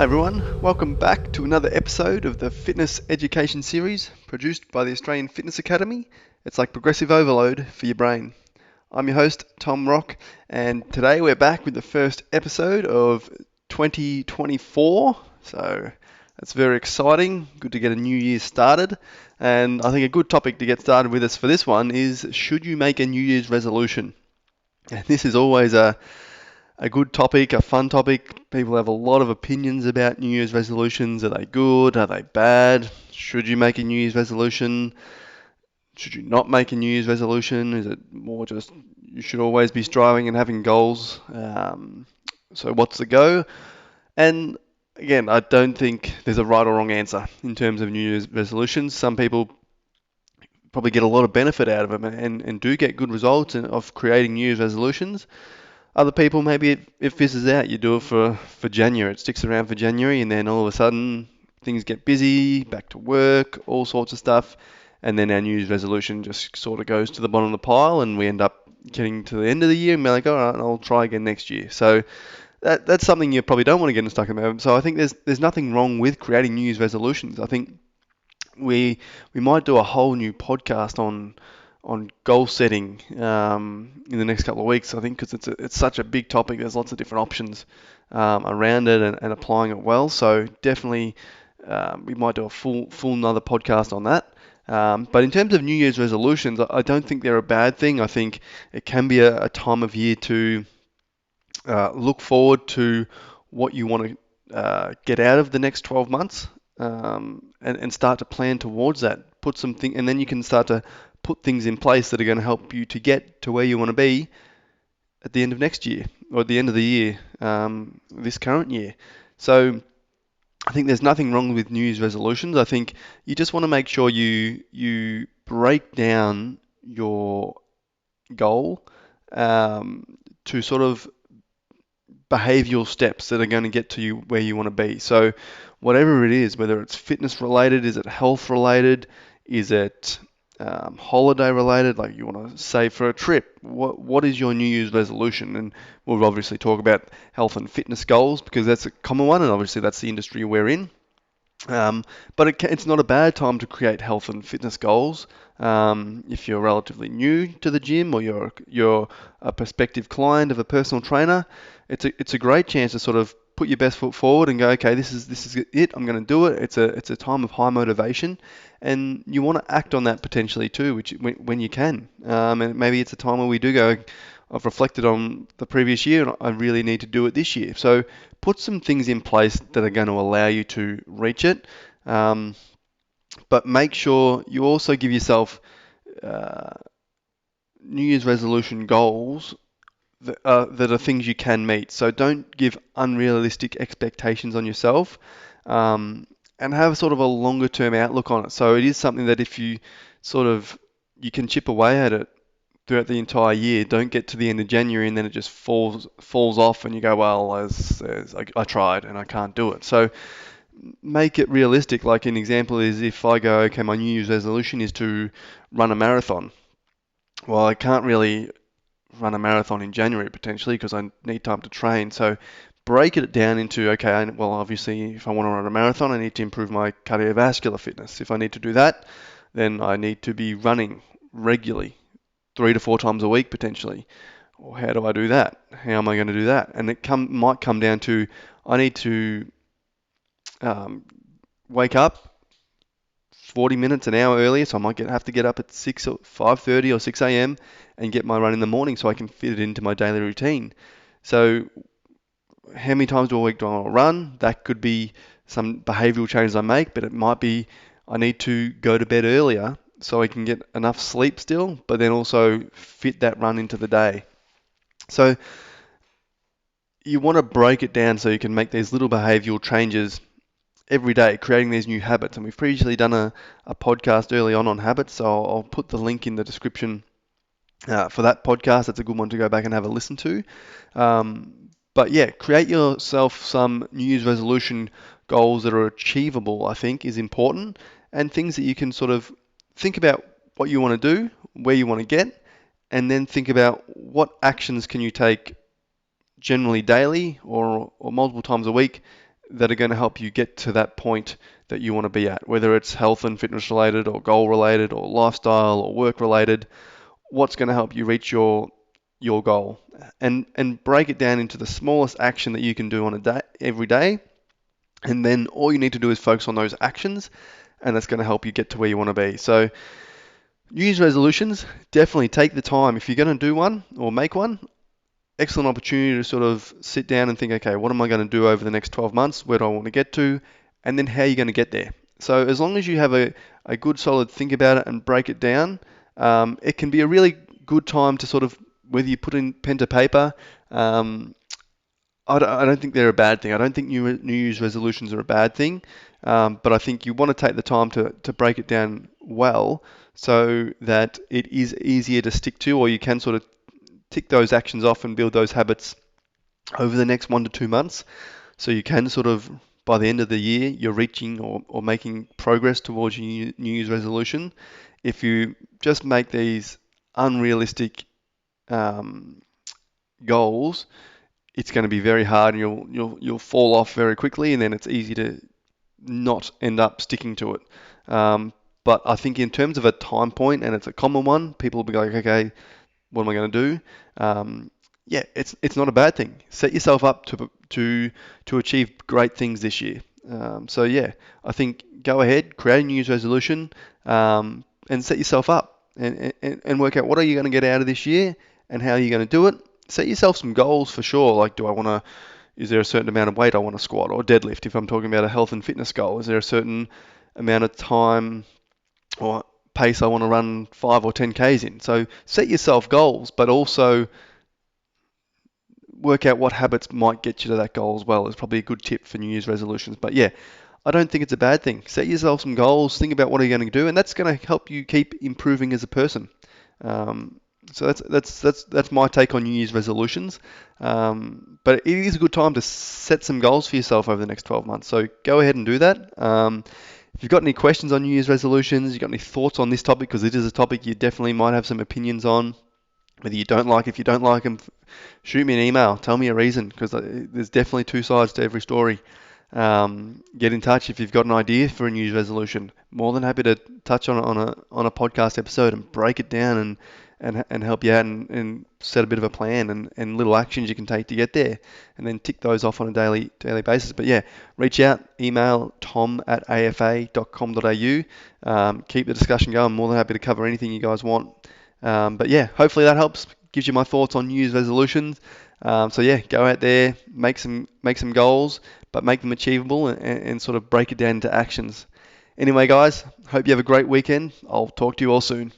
everyone, welcome back to another episode of the Fitness Education Series produced by the Australian Fitness Academy. It's like progressive overload for your brain. I'm your host, Tom Rock, and today we're back with the first episode of 2024. So that's very exciting. Good to get a new year started. And I think a good topic to get started with us for this one is, should you make a New Year's resolution? And this is always a good topic, a fun topic. People have a lot of opinions about New Year's resolutions. Are they good? Are they bad? Should you make a New Year's resolution? Should you not make a New Year's resolution? Is it more just you should always be striving and having goals? So what's the go? And again, I don't think there's a right or wrong answer in terms of New Year's resolutions. Some people probably get a lot of benefit out of them and do get good results of creating New Year's resolutions. Other people, maybe it fizzes out. You do it for January. It sticks around for January, and then all of a sudden things get busy, back to work, all sorts of stuff, and then our New Year's resolution just sort of goes to the bottom of the pile, and we end up getting to the end of the year and be like, all right, I'll try again next year. So that's something you probably don't want to get stuck in. So I think there's nothing wrong with creating New Year's resolutions. I think we might do a whole new podcast on goal setting in the next couple of weeks. I think because it's such a big topic. There's lots of different options around it and applying it well. So definitely we might do a full another podcast on that. But in terms of New Year's resolutions, I don't think they're a bad thing. I think it can be a time of year to look forward to what you want to get out of the next 12 months and start to plan towards that. Put something, and then you can start to put things in place that are going to help you to get to where you want to be at the end of next year or at the end of the year, this current year. So I think there's nothing wrong with New Year's resolutions. I think you just want to make sure you break down your goal to sort of behavioral steps that are going to get to you where you want to be. So whatever it is, whether it's fitness related, is it health related, is it holiday related, like you want to save for a trip, what is your New Year's resolution? And we'll obviously talk about health and fitness goals because that's a common one, and obviously that's the industry we're in. But it's not a bad time to create health and fitness goals. If you're relatively new to the gym or you're a prospective client of a personal trainer, it's a great chance to sort of put your best foot forward and go, okay, this is it. I'm going to do it. It's a time of high motivation, and you want to act on that potentially too, which when you can. And maybe it's a time where we do go, I've reflected on the previous year and I really need to do it this year. So put some things in place that are going to allow you to reach it. But make sure you also give yourself New Year's resolution goals that are things you can meet. So don't give unrealistic expectations on yourself, and have sort of a longer term outlook on it. So it is something that if you you can chip away at it throughout the entire year. Don't get to the end of January and then it just falls off and you go, well, I tried and I can't do it. So make it realistic. Like an example is if I go, okay, my New Year's resolution is to run a marathon. Well, I can't really run a marathon in January potentially because I need time to train. So break it down into, okay, well, obviously if I want to run a marathon, I need to improve my cardiovascular fitness. If I need to do that, then I need to be running regularly, 3 to 4 times a week potentially. Or how do I do that? How am I going to do that? And it might come down to I need to wake up 40 minutes, an hour earlier, so I might have to get up at 6 or 5:30 or 6 a.m. and get my run in the morning so I can fit it into my daily routine. So how many times a week do I want to run? That could be some behavioral changes I make, but it might be I need to go to bed earlier so I can get enough sleep still, but then also fit that run into the day. So you want to break it down so you can make these little behavioral changes every day, creating these new habits. And we've previously done a podcast early on habits, so I'll put the link in the description for that podcast. That's a good one to go back and have a listen to. But yeah, create yourself some New Year's resolution goals that are achievable, I think, is important, and things that you can sort of think about what you want to do, where you want to get, and then think about what actions can you take generally daily or multiple times a week that are going to help you get to that point that you want to be at, whether it's health and fitness related or goal related or lifestyle or work related. What's going to help you reach your goal, and break it down into the smallest action that you can do on a day every day, and then all you need to do is focus on those actions, and that's going to help you get to where you want to be. So New Year's resolutions, definitely take the time. If you're going to do one or make one, excellent opportunity to sort of sit down and think, okay, what am I going to do over the next 12 months? Where do I want to get to? And then how are you going to get there? So as long as you have a good solid think about it and break it down, it can be a really good time to sort of, whether you put in pen to paper, I don't think they're a bad thing. I don't think New Year's resolutions are a bad thing, but I think you want to take the time to break it down well so that it is easier to stick to, or you can sort of tick those actions off and build those habits over the next 1 to 2 months. So you can sort of, by the end of the year, you're reaching or making progress towards your New Year's resolution. If you just make these unrealistic goals, it's going to be very hard, and you'll fall off very quickly, and then it's easy to not end up sticking to it. But I think in terms of a time point, and it's a common one, people will be like, okay, what am I going to do? Yeah, it's not a bad thing. Set yourself up to achieve great things this year. So yeah, I think go ahead, create a New Year's resolution, and set yourself up, and work out what are you going to get out of this year, and how are you going to do it. Set yourself some goals for sure. Like, is there a certain amount of weight I want to squat or deadlift? If I'm talking about a health and fitness goal, is there a certain amount of time or pace I want to run 5 or 10 Ks in? So set yourself goals, but also work out what habits might get you to that goal as well. Is probably a good tip for New Year's resolutions. But yeah, I don't think it's a bad thing. Set yourself some goals, think about what are you going to do, and that's going to help you keep improving as a person. So that's my take on New Year's resolutions. But it is a good time to set some goals for yourself over the next 12 months. So go ahead and do that. If you've got any questions on New Year's resolutions, you've got any thoughts on this topic, because it is a topic you definitely might have some opinions on, whether you don't like, if you don't like them, shoot me an email. Tell me a reason, because there's definitely two sides to every story. Get in touch if you've got an idea for a New Year's resolution. More than happy to touch on a podcast episode and break it down and help you out and set a bit of a plan and little actions you can take to get there, and then tick those off on a daily basis. But yeah, reach out, email tom@afa.com.au. Keep the discussion going. I'm more than happy to cover anything you guys want. But yeah, hopefully that helps, gives you my thoughts on New Year's resolutions. So yeah, go out there, make some goals, but make them achievable, and sort of break it down into actions. Anyway, guys, hope you have a great weekend. I'll talk to you all soon.